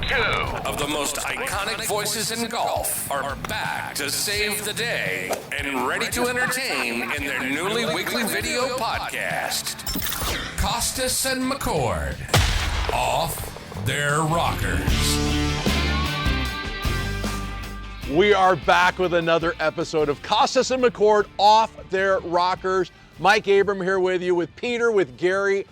Two of the most iconic voices in golf are back to save the day and ready to entertain in their newly weekly video podcast. Kostis and McCord, off their rockers. We are back with another episode of Kostis and McCord, off their rockers. Mike Abram here with you, with Peter, with Gary,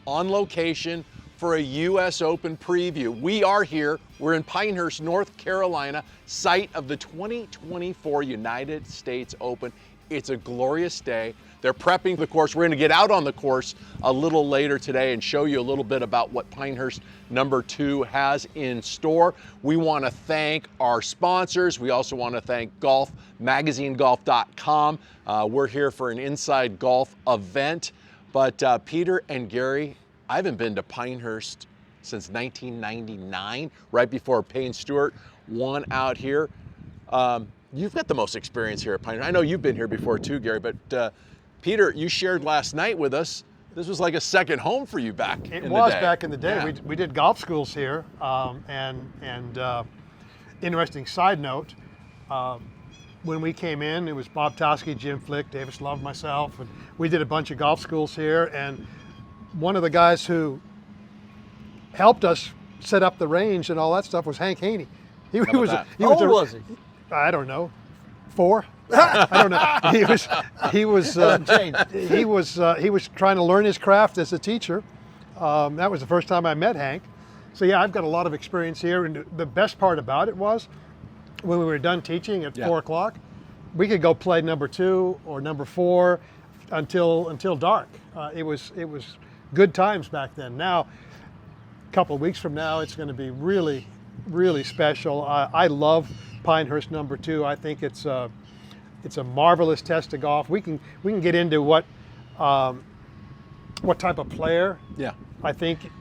on location for a US Open preview. We are here. We're in Pinehurst, North Carolina, site of the 2024 United States Open. It's a glorious day. They're prepping the course. We're going to get out on the course a little later today and show you a little bit about what Pinehurst #2 has in store. We want to thank our sponsors. We also want to thank magazinegolf.com. We're here for an inside golf event. But Peter and Gary, I haven't been to Pinehurst since 1999, right before Payne Stewart won out here. You've got the most experience here at Pinehurst. I know you've been here before too, Gary, but Peter, you shared last night with us. This was like a second home for you back in the day. It was back in the day. Yeah. We did golf schools here, interesting side note, when we came in, it was Bob Toski, Jim Flick, Davis Love, myself, and we did a bunch of golf schools here, and one of the guys who helped us set up the range and all that stuff was Hank Haney. How old was he? I don't know, 4. I don't know. He was trying to learn his craft as a teacher. That was the first time I met Hank. So yeah, I've got a lot of experience here, and the best part about it was when we were done teaching at 4 o'clock, we could go play #2 or #4 until dark. It was good times back then. Now, a couple of weeks from now, it's going to be really, really special. I love Pinehurst #2. I think it's a marvelous test of golf. We can get into what type of player I think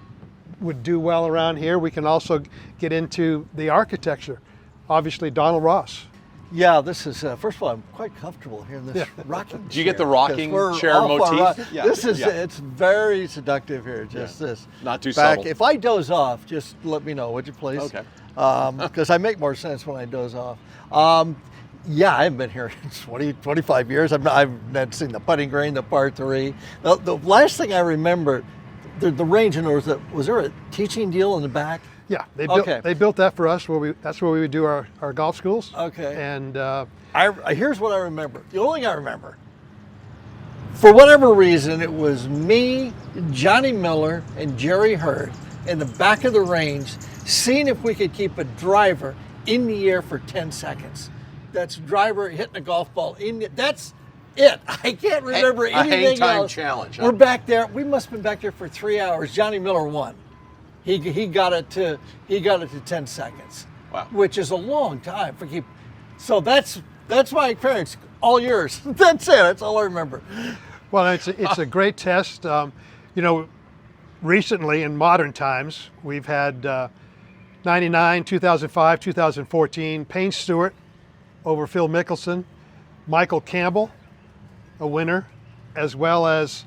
would do well around here. We can also get into the architecture. Obviously, Donald Ross. Yeah, this is, first of all, I'm quite comfortable here in this rocking chair. Do you get the rocking chair motif? Yeah. It's very seductive here, this. Not too subtle. If I doze off, just let me know, would you please? Okay. Because I make more sense when I doze off. Yeah, I haven't been here in 25 years. I've not seen the putting green, the par 3. The last thing I remember, the range, in was there a teaching deal in the back? Yeah, they built that for us. That's where we would do our golf schools. Okay. And here's what I remember. The only thing I remember, for whatever reason, it was me, Johnny Miller, and Jerry Hurd in the back of the range, seeing if we could keep a driver in the air for 10 seconds. That's driver hitting a golf ball that's it. I can't remember anything hang time else. challenge. Huh? We're back there. We must have been back there for 3 hours. Johnny Miller won. He got it to 10 seconds. Wow. Which is a long time for keep. So that's my experience. All yours. That's it. That's all I remember. well, it's a great test. Recently in modern times, we've had 99, 2005, 2014, Payne Stewart over Phil Mickelson, Michael Campbell, a winner, as well as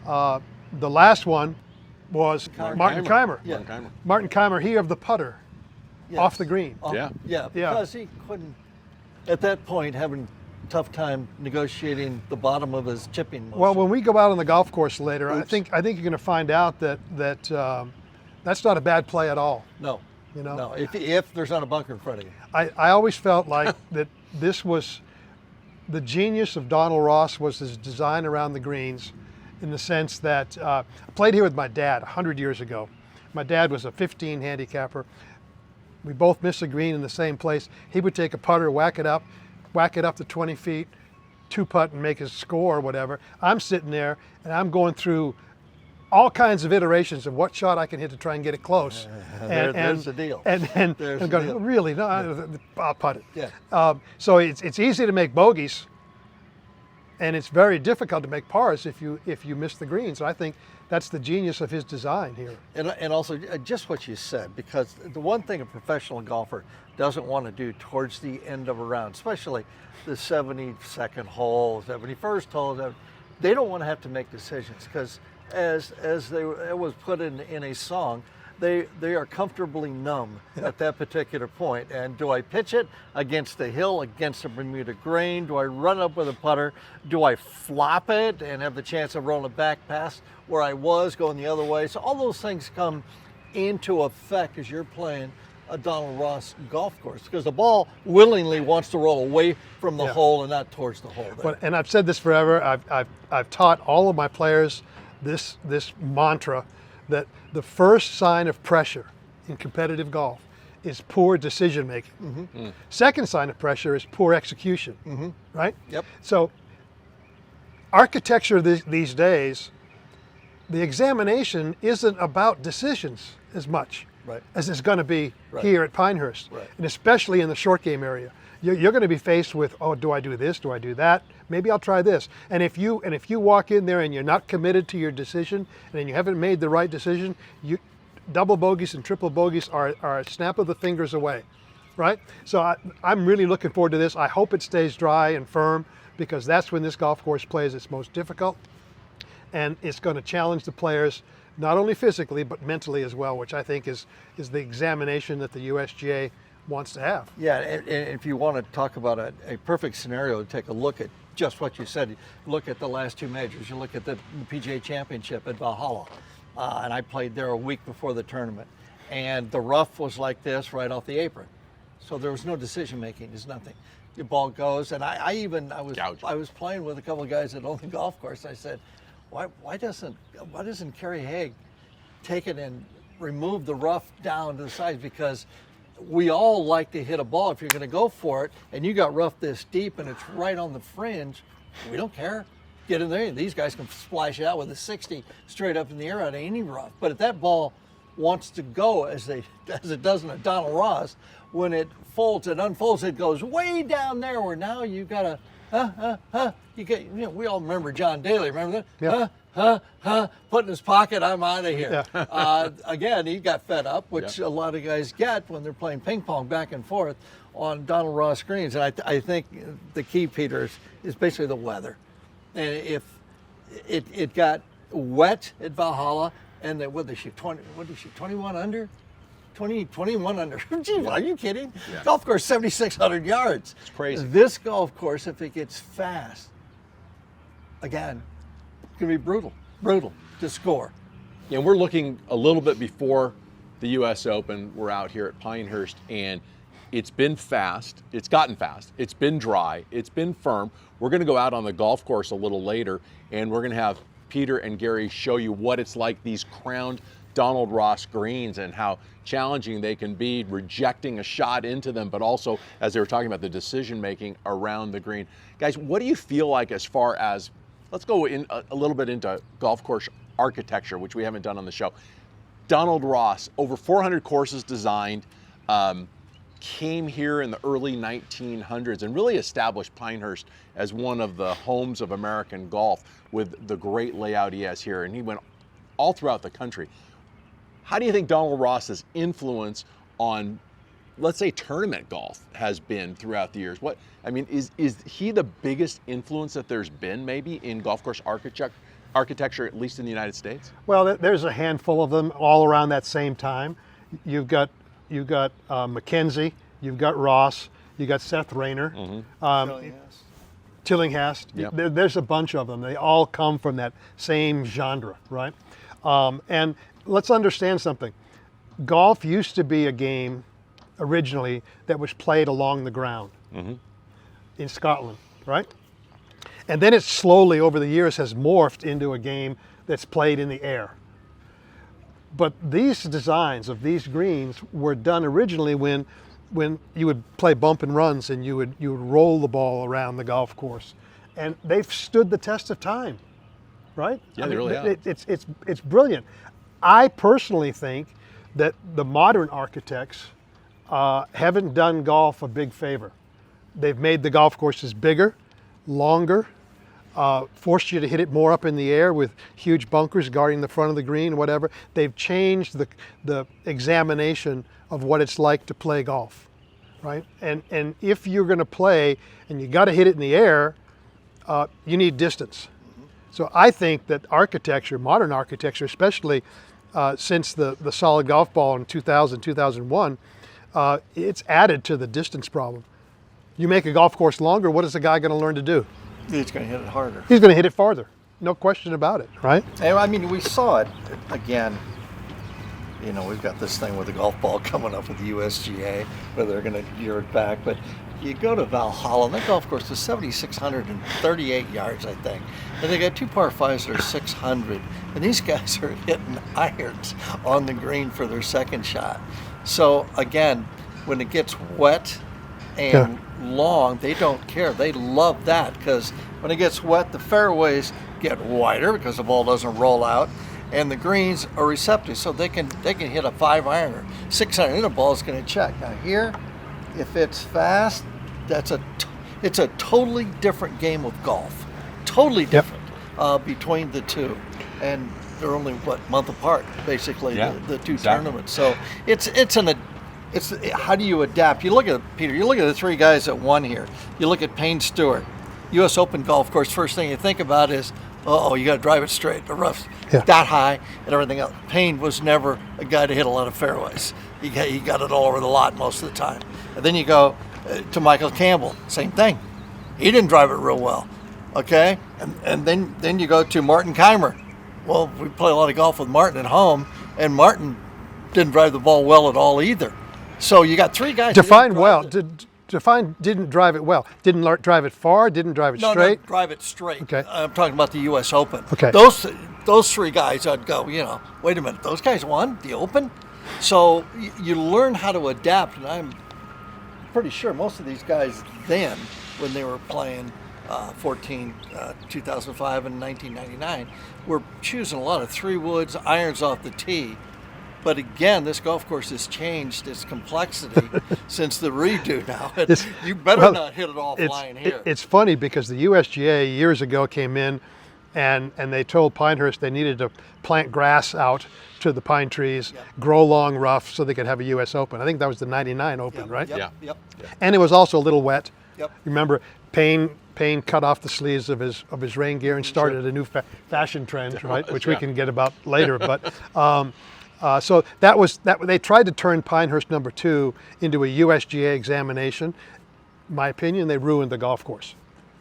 the last one was Martin Keimer. Yeah. Martin Keimer, he of the putter, off the green. Yeah, because he couldn't, at that point, having a tough time negotiating the bottom of his chipping motion. Well, when we go out on the golf course later, I think you're going to find out that that's not a bad play at all. No. No, if there's not a bunker in front of you. I always felt like that this was the genius of Donald Ross was his design around the greens, in the sense that I played here with my dad 100 years ago. My dad was a 15 handicapper. We both missed a green in the same place. He would take a putter, whack it up to 20 feet, 2-putt and make his score or whatever. I'm sitting there and I'm going through all kinds of iterations of what shot I can hit to try and get it close. There's the deal. And going, really? No, I'll putt it. Yeah. So it's easy to make bogeys, and it's very difficult to make pars if you miss the greens. So I think that's the genius of his design here. And also just what you said, because the one thing a professional golfer doesn't want to do towards the end of a round, especially the 72nd hole, 71st hole, they don't want to have to make decisions, because as it was put in a song, they are comfortably numb at that particular point. And do I pitch it against the hill, against a Bermuda grain? Do I run up with a putter? Do I flop it and have the chance of rolling it back past where I was going the other way? So all those things come into effect as you're playing a Donald Ross golf course, because the ball willingly wants to roll away from the hole and not towards the hole. Well, and I've said this forever. I've taught all of my players this mantra, that the first sign of pressure in competitive golf is poor decision making. Second sign of pressure is poor execution. Right? Yep. So architecture these days, the examination isn't about decisions as much as it's going to be here at Pinehurst, and especially in the short game area. You're going to be faced with, oh, do I do this? Do I do that? Maybe I'll try this. And if you walk in there and you're not committed to your decision, and then you haven't made the right decision, double bogeys and triple bogeys are a snap of the fingers away, right? So I'm really looking forward to this. I hope it stays dry and firm, because that's when this golf course plays its most difficult, and it's going to challenge the players not only physically but mentally as well, which I think is the examination that the USGA wants to have. Yeah, and if you want to talk about a perfect scenario, to take a look at just what you said. You look at the last two majors. You look at the PGA Championship at Valhalla, and I played there a week before the tournament, and the rough was like this right off the apron, so there was no decision making. There's nothing. The ball goes, and I was playing with a couple of guys that own the golf course. I said, why doesn't Kerry Haig take it and remove the rough down to the sides? Because we all like to hit a ball. If you're going to go for it and you got rough this deep and it's right on the fringe, we don't care. Get in there. These guys can splash it out with a 60 straight up in the air out of any rough. But if that ball wants to go as it does in a Donald Ross, when it folds and unfolds, it goes way down there, where now you got to we all remember John Daly, remember that? Yeah. Put in his pocket, I'm out of here. Yeah. Again, he got fed up, which a lot of guys get when they're playing ping pong back and forth on Donald Ross greens. And I think the key, Peter, is basically the weather. And if it got wet at Valhalla, and what did they shoot, 21 under? 21 under. Gee, are you kidding? Yeah. Golf course, 7,600 yards. It's crazy. This golf course, if it gets fast, again, it's going to be brutal to score. And we're looking a little bit before the US Open. We're out here at Pinehurst, and it's been fast. It's gotten fast. It's been dry. It's been firm. We're going to go out on the golf course a little later, and we're going to have Peter and Gary show you what it's like, these crowned Donald Ross greens, and how challenging they can be, rejecting a shot into them, but also, as they were talking about, the decision making around the green. Guys, what do you feel like as far as, let's go in a little bit into golf course architecture, which we haven't done on the show. Donald Ross, over 400 courses designed, came here in the early 1900s and really established Pinehurst as one of the homes of American golf with the great layout he has here, and he went all throughout the country. How do you think Donald Ross's influence on, let's say, tournament golf has been throughout the years? Is he the biggest influence that there's been maybe in golf course architecture, at least in the United States? Well, there's a handful of them all around that same time. You've got Mackenzie, you've got Ross, you've got Seth Rayner, Tillinghast. Yep. There's a bunch of them. They all come from that same genre, right? And let's understand something. Golf used to be a game originally that was played along the ground in Scotland, right? And then it slowly over the years has morphed into a game that's played in the air. But these designs of these greens were done originally when you would play bump and runs and you would roll the ball around the golf course. And they've stood the test of time, right? Yeah, they really have. It's brilliant. I personally think that the modern architects haven't done golf a big favor. They've made the golf courses bigger, longer, forced you to hit it more up in the air with huge bunkers guarding the front of the green, whatever. They've changed the examination of what it's like to play golf, right? And if you're going to play and you got to hit it in the air, you need distance. So I think that architecture, modern architecture, especially since the solid golf ball in 2000, 2001, it's added to the distance problem. You make a golf course longer, what is the guy going to learn to do? He's going to hit it harder. He's going to hit it farther. No question about it, right? And, I mean, we saw it again. You know, we've got this thing with the golf ball coming up with the USGA, where they're going to gear it back. But you go to Valhalla, and that golf course is 7,638 yards, I think. And they got 2 par 5s that are 600. And these guys are hitting irons on the green for their second shot. So, again, when it gets wet and long, they don't care. They love that, because when it gets wet, the fairways get wider because the ball doesn't roll out, and the greens are receptive, so they can hit a 5-iron or 6-iron, and the ball is going to check. Now here, if it's fast, it's a totally different game of golf, totally different between the two, and they're only month apart basically, the two tournaments. So it's how do you adapt? You look at Peter. You look at the 3 guys that won here. You look at Payne Stewart, U.S. Open golf course. First thing you think about is, you got to drive it straight. The rough's that high and everything else. Payne was never a guy to hit a lot of fairways. He got it all over the lot most of the time. And then you go to Michael Campbell, same thing. He didn't drive it real well. Okay, and then you go to Martin Keimer. Well, we play a lot of golf with Martin at home, and Martin didn't drive the ball well at all either. So you got 3 guys. Define well. Define didn't drive it well. Didn't drive it far. Didn't drive it straight. No, drive it straight. Okay. I'm talking about the U.S. Open. Okay. Those 3 guys, I'd go. Wait a minute. Those guys won the Open. So you learn how to adapt, and I'm pretty sure most of these guys then, when they were playing 2005 and 1999, were choosing a lot of 3-woods, irons off the tee. But again, this golf course has changed its complexity since the redo now. You better not hit it all flying here. It's funny because the USGA years ago came in and they told Pinehurst they needed to plant grass out to the pine trees, grow long rough so they could have a US Open. I think that was the 99 Open, right? Yep. And it was also a little wet. Yep. Remember, Payne cut off the sleeves of his rain gear and started a new fashion trend, right? Which we can get about later. But so they tried to turn Pinehurst number 2 into a USGA examination. In my opinion, they ruined the golf course.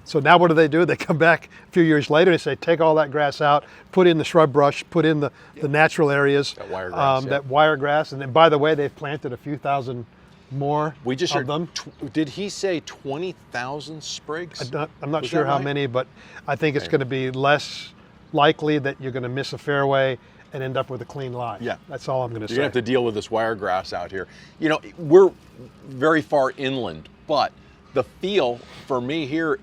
So now what do? They come back a few years later and say, take all that grass out, put in the shrub brush, put in the natural areas, that wire grass. And then, by the way, they've planted a few thousand more we just of heard them. Did he say 20,000 sprigs? I'm not sure how many, but I think it's going to be less likely that you're going to miss a fairway and end up with a clean lie. Yeah. That's all I'm going to say. You're going to have to deal with this wiregrass out here. We're very far inland, but the feel for me here,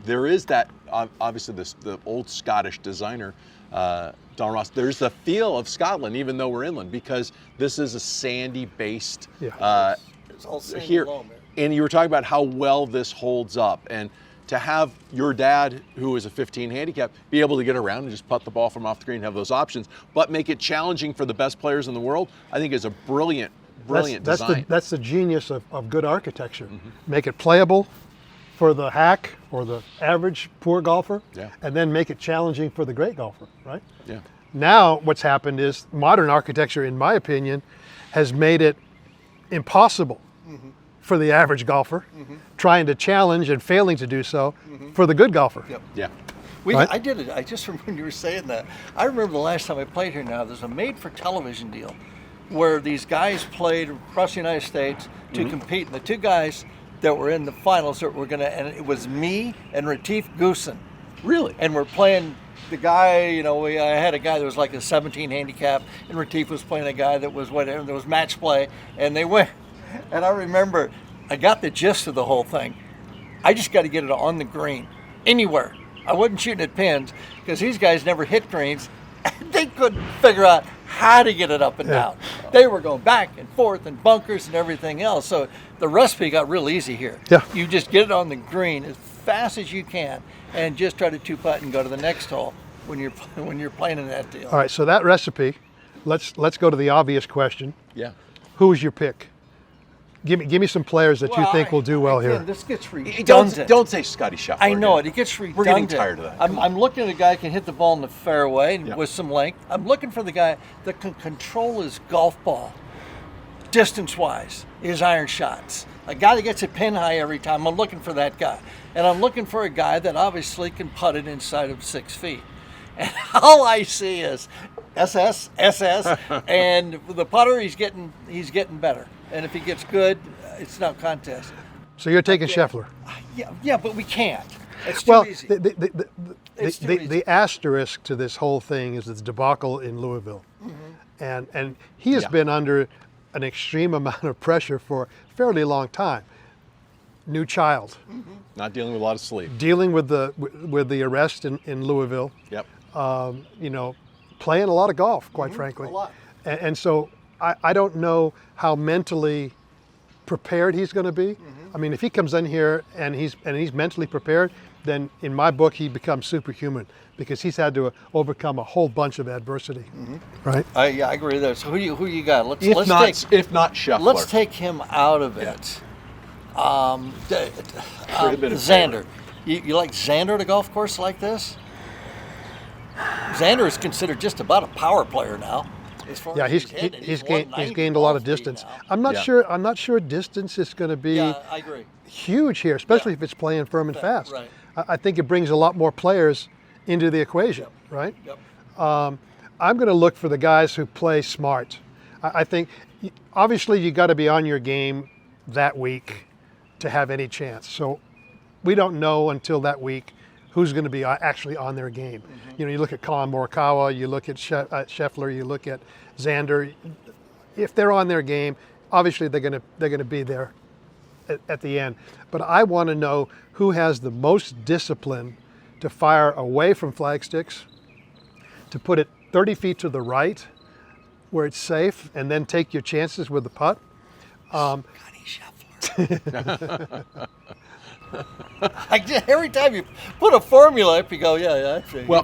there is that, obviously the old Scottish designer, Don Ross, there's the feel of Scotland, even though we're inland, because this is a sandy based It's all sandy here. loam, man. And you were talking about how well this holds up. And to have your dad, who is a 15 handicap, be able to get around and just putt the ball from off the green, have those options, but make it challenging for the best players in the world, I think is a brilliant design. That's the genius of good architecture. Mm-hmm. Make it playable for the hack or the average poor golfer, and then make it challenging for the great golfer, right? Yeah. Now what's happened is modern architecture, in my opinion, has made it impossible for the average golfer, trying to challenge and failing to do so for the good golfer. Yep. Yeah. Right? I did it. I just remember when you were saying that. I remember the last time I played here now, there's a made-for-television deal where these guys played across the United States to compete. And the 2 guys that were in the finals that were going to, and it was me and Retief Goosen. Really? And we're playing the guy, I had a guy that was like a 17 handicap, and Retief was playing a guy that was whatever, there was match play, and they went. And I remember, I got the gist of the whole thing. I just got to get it on the green, anywhere. I wasn't shooting at pins, because these guys never hit greens. They couldn't figure out how to get it up and down. They were going back and forth and bunkers and everything else. So the recipe got real easy here. Yeah. You just get it on the green as fast as you can, and just try to 2-putt and go to the next hole when you're playing in that deal. All right, so that recipe, let's go to the obvious question. Yeah. Who was your pick? Give me some players that you think will do well here. This gets redundant. Don't say Scotty Scheffler. I know again. it gets redundant. We're getting tired of that. I'm looking at a guy who can hit the ball in the fairway with some length. I'm looking for the guy that can control his golf ball distance-wise, his iron shots. A guy that gets it pin high every time. I'm looking for that guy. And I'm looking for a guy that obviously can putt it inside of 6 feet. And all I see is SS, and the putter, he's getting better. And if he gets good, it's no contest. So you're taking Scheffler. Yeah, but we can't. It's too easy. The asterisk to this whole thing is this debacle in Louisville. And he has been under an extreme amount of pressure for a fairly long time. New child. Not dealing with a lot of sleep. Dealing with the arrest in Louisville. Yep. Playing a lot of golf, quite frankly. A lot. And so I don't know how mentally prepared he's going to be. I mean, if he comes in here and he's mentally prepared, then in my book he becomes superhuman because he's had to overcome a whole bunch of adversity. Right? I agree with that. So who you got? If not Scheffler. Let's take him out of it. Xander. You like Xander at a golf course like this? Xander is considered just about a power player now. As far as he's gained a lot of distance. I'm not sure distance is going to be I agree. huge here, especially if it's playing firm and fast. Right. I think it brings a lot more players into the equation, right? Yep. I'm going to look for the guys who play smart. I think obviously you got to be on your game that week to have any chance. So we don't know until that week who's going to be actually on their game. You know, you look at Colin Morikawa, you look at Scheffler, you look at Xander. If they're on their game, obviously they're going to be there at the end. But I want to know who has the most discipline to fire away from flag sticks, to put it 30 feet to the right where it's safe, and then take your chances with the putt. Scheffler. Every time you put a formula up, you go,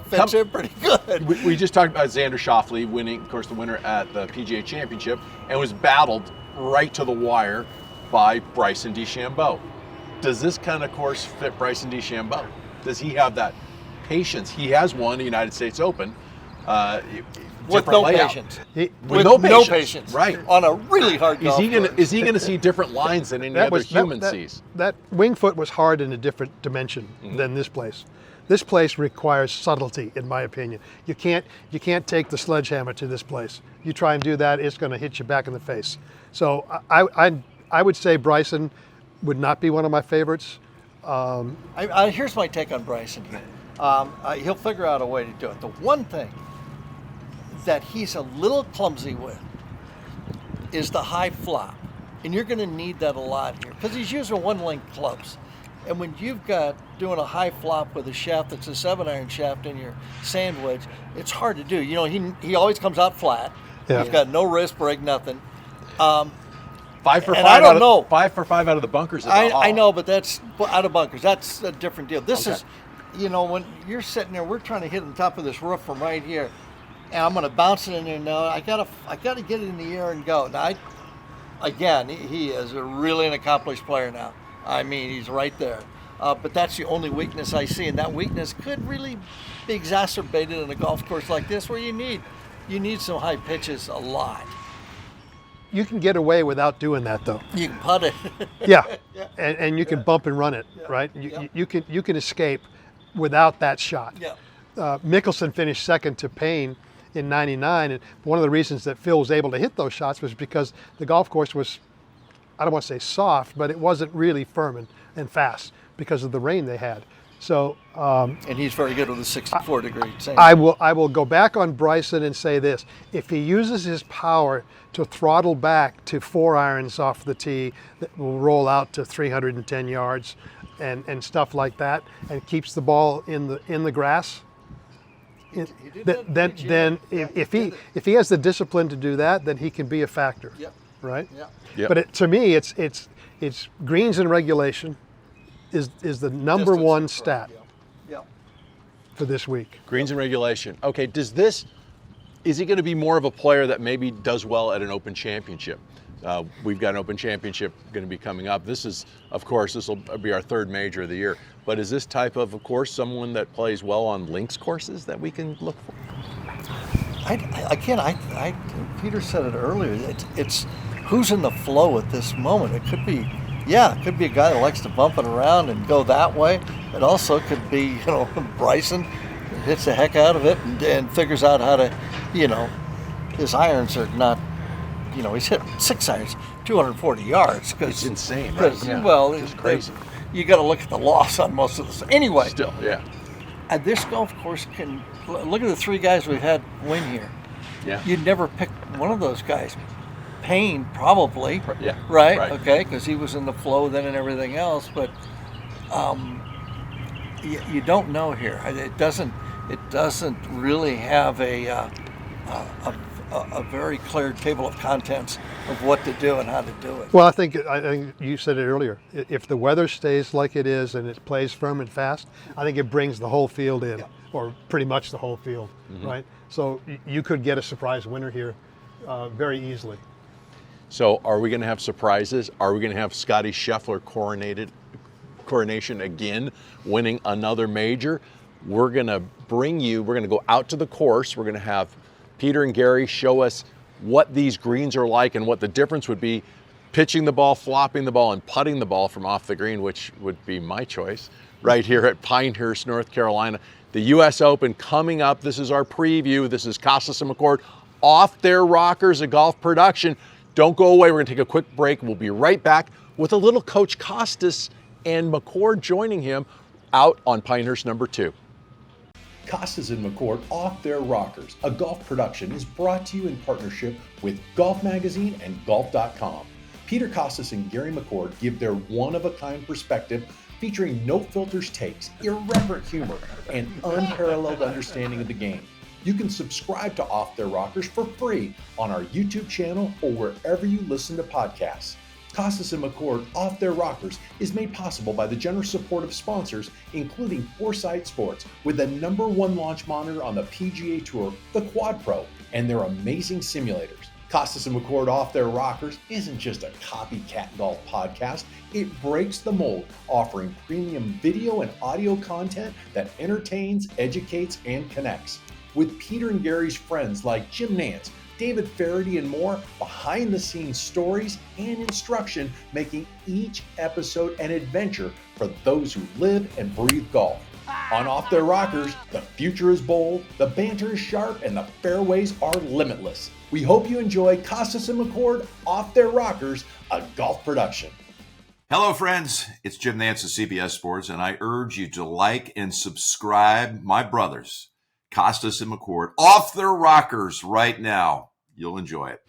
fits in pretty good. We just talked about Xander Schauffele winning, of course, the winner at the PGA Championship, and was battled right to the wire by Bryson DeChambeau. Does this kind of course fit Bryson DeChambeau? Does he have that patience? He has won the United States Open. With no patience. With no patience. Right. On a really hard golf course. Is he going to see different lines than any other human sees? That wing foot was hard in a different dimension than this place. This place requires subtlety, in my opinion. You can't take the sledgehammer to this place. You try and do that, it's going to hit you back in the face. So I would say Bryson would not be one of my favorites. Here's my take on Bryson here. He'll figure out a way to do it. The one thing that he's a little clumsy with is the high flop. And you're going to need that a lot here because he's using one-length clubs. And when you've got doing a high flop with a shaft that's a 7-iron shaft in your sand wedge, it's hard to do. You know, he always comes out flat. Yeah. He's got no wrist break, nothing. 5 for 5. I don't know. 5 for 5 out of the bunkers. I know, but that's out of bunkers. That's a different deal. This is, you know, when you're sitting there, we're trying to hit on top of this roof from right here. And I'm going to bounce it in there now. I gotta get it in the air and go. Now, he is really an accomplished player now. I mean, he's right there. But that's the only weakness I see, and that weakness could really be exacerbated in a golf course like this, where you need some high pitches a lot. You can get away without doing that, though. You can putt it. Yeah, and you can bump and run it, right? You can escape without that shot. Yeah. Mickelson finished second to Payne in '99, and one of the reasons that Phil was able to hit those shots was because the golf course was, I don't want to say soft, but it wasn't really firm and fast because of the rain they had. So, and he's very good with a 64-degree. I will go back on Bryson and say this: if he uses his power to throttle back to 4 irons off the tee that will roll out to 310 yards, and stuff like that, and keeps the ball in the grass. Then if he has the discipline to do that, then he can be a factor, right? Yeah. But to me, it's greens in regulation is the number one stat for this week. Greens in regulation. Okay, is he going to be more of a player that maybe does well at an Open Championship? We've got an Open Championship going to be coming up. This is, of course, this will be our third major of the year. But is this type of course, someone that plays well on links courses that we can look for? Peter said it earlier. It's who's in the flow at this moment. It could be, it could be a guy that likes to bump it around and go that way. It also could be, Bryson hits the heck out of it and figures out how to, his irons are not, he's hit 6 irons, 240 yards. It's insane, right? Yeah. Well, it's crazy. You got to look at the loss on most of this. Anyway. Still, yeah. And this golf course can, look at the 3 guys we've had win here. Yeah. You'd never pick one of those guys. Payne, probably. Yeah. Right? Right. Okay, because he was in the flow then and everything else. But you don't know here. It doesn't really have a very clear table of contents of what to do and how to do it. Well, I think you said it earlier. If the weather stays like it is and it plays firm and fast, I think it brings the whole field in, or pretty much the whole field, right? So you could get a surprise winner here very easily. So are we going to have surprises? Are we going to have Scotty Scheffler coronation again, winning another major? We're going to go out to the course. We're going to have Peter and Gary show us what these greens are like and what the difference would be pitching the ball, flopping the ball, and putting the ball from off the green, which would be my choice, right here at Pinehurst, North Carolina. The US Open coming up. This is our preview. This is Kostis and McCord off their rockers, a golf production. Don't go away. We're going to take a quick break. We'll be right back with a little Coach Kostis and McCord joining him out on Pinehurst number 2. Kostis and McCord Off Their Rockers, a golf production, is brought to you in partnership with Golf Magazine and Golf.com. Peter Kostis and Gary McCord give their one-of-a-kind perspective featuring no filters takes, irreverent humor, and unparalleled understanding of the game. You can subscribe to Off Their Rockers for free on our YouTube channel or wherever you listen to podcasts. Kostis and McCord Off Their Rockers is made possible by the generous support of sponsors, including Foresight Sports, with the #1 launch monitor on the PGA Tour, the Quad Pro, and their amazing simulators. Kostis and McCord Off Their Rockers isn't just a copycat golf podcast. It breaks the mold, offering premium video and audio content that entertains, educates, and connects. With Peter and Gary's friends like Jim Nantz, David Faraday, and more, behind-the-scenes stories and instruction, making each episode an adventure for those who live and breathe golf. On Off Their Rockers, the future is bold, the banter is sharp, and the fairways are limitless. We hope you enjoy Kostis and McCord Off Their Rockers, a golf production. Hello, friends. It's Jim Nantz of CBS Sports, and I urge you to like and subscribe my brothers, Kostis and McCord, Off Their Rockers right now. You'll enjoy it.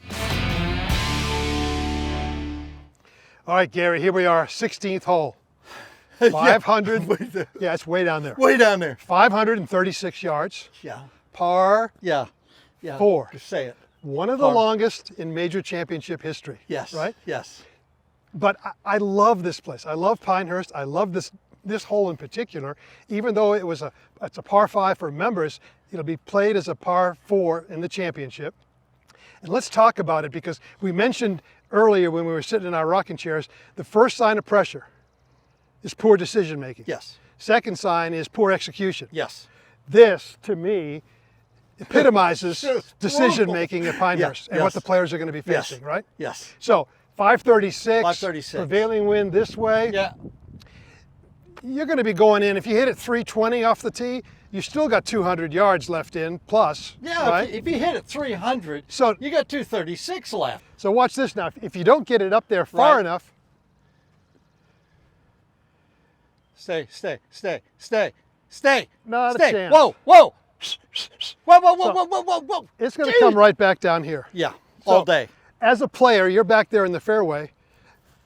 All right, Gary, here we are, 16th hole. 500. Yeah, it's way down there. Way down there. 536 yards. Yeah. Par Yeah. 4. Just say it. One of the longest in major championship history. Yes. Right? Yes. But I love this place. I love Pinehurst. I love this hole in particular. Even though it's a par 5 for members, it'll be played as a par 4 in the championship. And let's talk about it, because we mentioned earlier when we were sitting in our rocking chairs, the first sign of pressure is poor decision making. Yes. Second sign is poor execution. Yes. This, to me, epitomizes decision making at Pinehurst and what the players are going to be facing, right? Yes. So 536, 536. Prevailing wind this way. Yeah. You're going to be going in. If you hit it 320 off the tee, you still got 200 yards left in plus. Yeah, right? if you hit it 300, So you got 236 left. So watch this now. If you don't get it up there far enough. Stay. Not a stay. chance. Whoa. Whoa. It's going to come right back down here. Yeah, So, all day. As a player, you're back there in the fairway.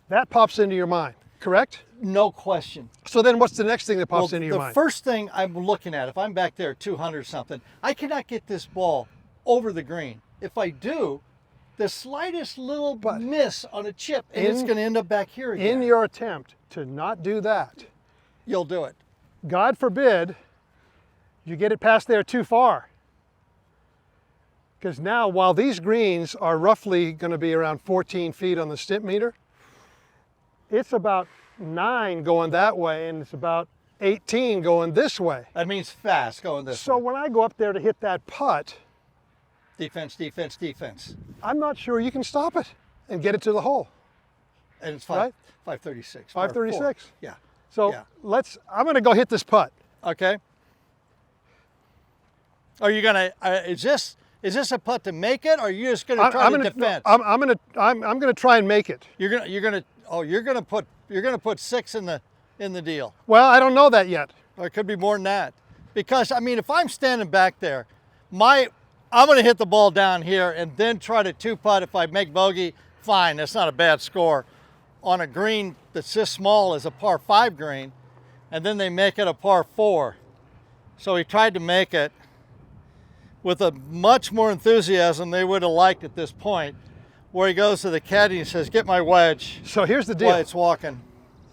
That pops into your mind, correct? No question. So then what's the next thing that pops into your mind? The first thing I'm looking at, if I'm back there at 200 something, I cannot get this ball over the green. If I do, the slightest little miss on a chip, and it's going to end up back here again. In your attempt to not do that, you'll do it. God forbid you get it past there too far. Because now, while these greens are roughly going to be around 14 feet on the Stimpmeter, it's about 9 going that way, and it's about 18 going this way. That means fast going this So way. when I go up there to hit that putt, Defense, defense, defense. I'm not sure you can stop it and get it to the hole. And it's Right? 536. 536. Yeah. So Yeah. I'm going to go hit this putt. Okay. Are you gonna? Is this a putt to make it, or are you just gonna try to defend? I'm going to try and make it. You're gonna put 6 in the deal. Well, I don't know that yet. Or it could be more than that. Because I mean, if I'm standing back there, I'm gonna hit the ball down here and then try to 2-putt. If I make bogey, fine. That's not a bad score. On a green that's this small as a par 5 green, and then they make it a par 4. So he tried to make it with a much more enthusiasm they would have liked at this point, where he goes to the caddy and says, "Get my wedge." So here's the deal. While it's walking.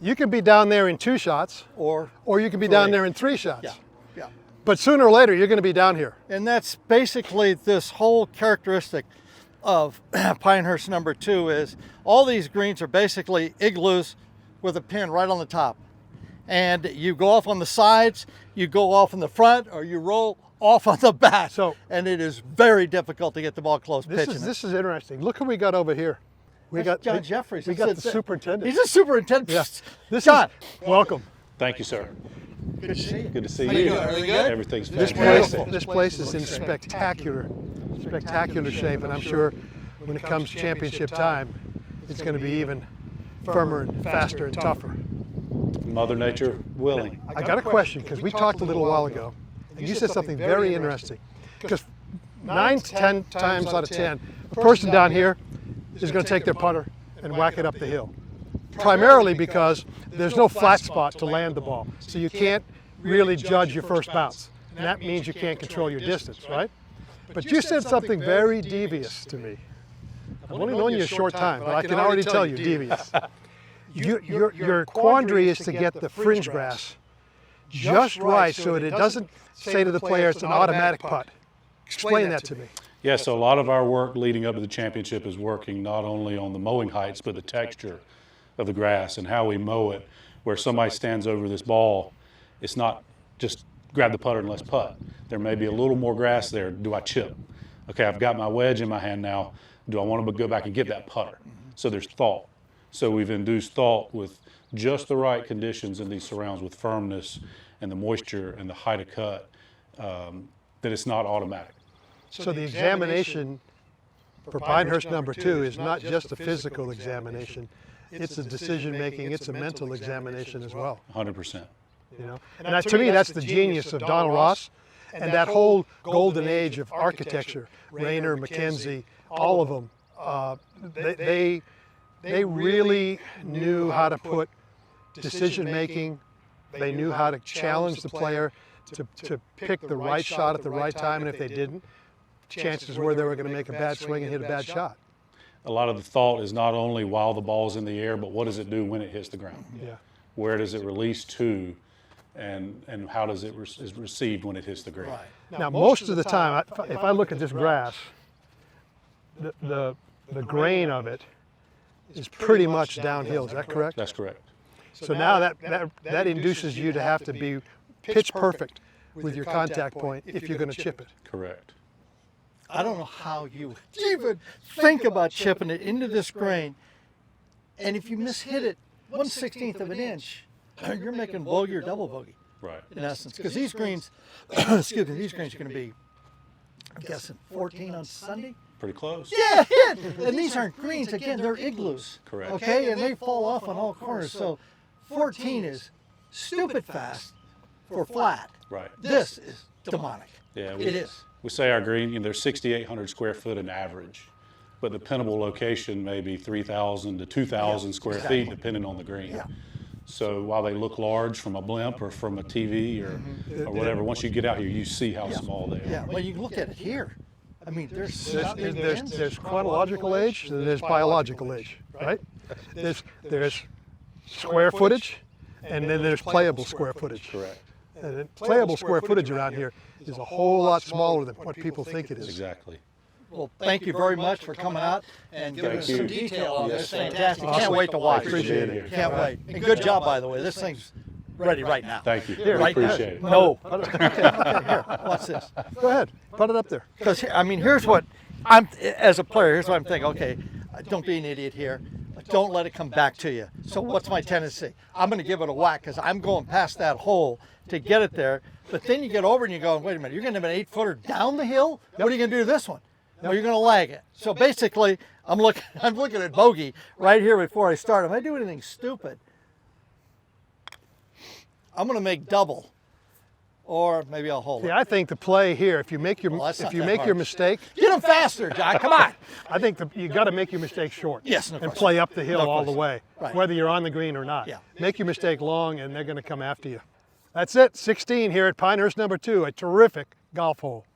You can be down there in 2 shots, Or you can be down there in 3 shots. yeah. But sooner or later, you're going to be down here. And that's basically this whole characteristic of Pinehurst number 2 is all these greens are basically igloos with a pin right on the top. And you go off on the sides, you go off in the front, or you roll off on the back. And it is very difficult to get the ball close pitching. This is interesting. Look who we got over here. We got John Jeffries. We got the superintendent. He's a superintendent. Yeah. This John. is welcome. Thank you, sir. Good to see you. Good to see How you. you doing? Really good? Everything's This fantastic. place is in spectacular shape, and I'm sure when it comes championship time, it's going to be even firmer and faster and tougher. Mother Nature willing. I got a question, because we talked a little while ago, and you said something very interesting. Because 9 to 10 times out of 10, a person down here is going to take their putter and whack it up the hill. Primarily because there's no flat spot to land the ball. So you can't really judge your first bounce. And that means you can't control your distance, right? But you said something very devious to me. I've only known you a short time, but I can already tell you devious. Your quandary is to get the fringe grass just right so that it doesn't say to the player it's an automatic putt. Explain that to me. Yeah, so a lot of our work leading up to the championship is working not only on the mowing heights, but the texture of the grass and how we mow it, where somebody stands over this ball, it's not just grab the putter and let's putt. There may be a little more grass there. Do I chip? Okay, I've got my wedge in my hand now. Do I want to go back and get that putter? So there's thought. So we've induced thought with just the right conditions in these surrounds with firmness and the moisture and the height of cut, that it's not automatic. So the examination for Pinehurst number 2 is not just a physical examination. It's a decision-making, it's a mental examination as well. 100%. You know? And to me, that's the genius of Donald Ross and that whole golden age of architecture. Rayner, McKenzie, all of them. They really knew how to put decision-making. They knew how to challenge the player to pick the right shot at the right time, and if they didn't, chances were they were going to make a bad swing and hit a bad shot. A lot of the thought is not only while the ball's in the air, but what does it do when it hits the ground? Yeah. Where does it release to, and how does it is received when it hits the ground? Right. Now, most of the time, if I look at this grass, the grain of it is pretty much downhill. Is that correct? That's correct. So now that induces you to have to be pitch perfect with your contact point if you're going to chip it. Correct. I don't know how you would even think about chipping it into this grain. And if you mishit it 1/16 of an inch, you're making bogey or double bogey. Right. In essence, because these greens, excuse me, these greens are going to be, I'm guessing, 14 on Sunday. Pretty close. Yeah, and these aren't greens. Again, they're igloos. Correct. Okay, and they fall off on all corners. So 14 is stupid fast for flat. Right. This is demonic. Yeah, It is. We say our green, they're 6,800 square foot in average, but the pinnable location may be 3,000 to 2,000 square feet depending on the green. Yeah. So while they look large from a blimp or from a TV or whatever, once you get out here, you see how small they are. Yeah, well, you can look at it here. I mean, There's chronological age and there's biological age, right? There's square footage and then there's playable square footage. Correct. And playable square footage around here is a whole lot smaller than what people think it is. Exactly. Well, thank you very much for coming out and giving us some detail on this. Fantastic. Awesome. Can't wait to watch. Appreciate it. Can't wait. And good job, by the way. This thing's ready right now. Thank you. Here, I appreciate it. No. Okay, here. Watch this. Go ahead, put it up there. Because, I mean, here's what I'm, as a player, here's what I'm thinking. Okay, don't be an idiot here. Don't let it come back to you. So what's my tendency? I'm going to give it a whack because I'm going past that hole to get it there. But then you get over and you go, wait a minute, you're going to have an 8-footer down the hill? What are you going to do to this one? Well, you're going to lag it. So basically, I'm looking at bogey right here before I start. If I do anything stupid, I'm going to make double, or maybe I'll hold it. Yeah, I think the play here, if you make your Well, that's not if you that make your hard. mistake, Get him faster, John. Come on. I think you got to make your mistake short. Yes, no and question. play up the hill No all the question. way, Right. whether you're on the green or not. Yeah. Make your mistake long, and they're going to come after you. That's it. 16 here at Pinehurst number 2, a terrific golf hole.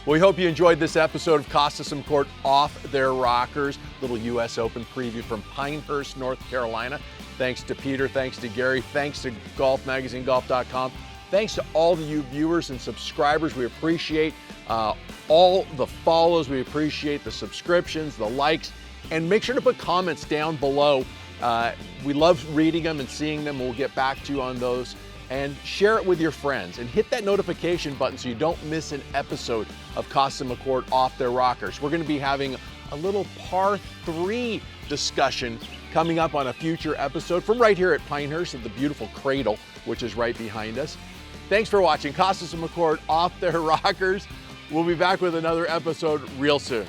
We hope you enjoyed this episode of Kostis and McCord Off Their Rockers, little US Open preview from Pinehurst, North Carolina. Thanks to Peter, thanks to Gary, thanks to Golf Magazine, golf.com. Thanks to all of you viewers and subscribers. We appreciate all the follows. We appreciate the subscriptions, the likes, and make sure to put comments down below. We love reading them and seeing them. We'll get back to you on those. And share it with your friends and hit that notification button so you don't miss an episode of Kostis and McCord Off Their Rockers. We're going to be having a little par 3 discussion coming up on a future episode from right here at Pinehurst at the beautiful Cradle, which is right behind us. Thanks for watching Kostis and McCord Off Their Rockers. We'll be back with another episode real soon.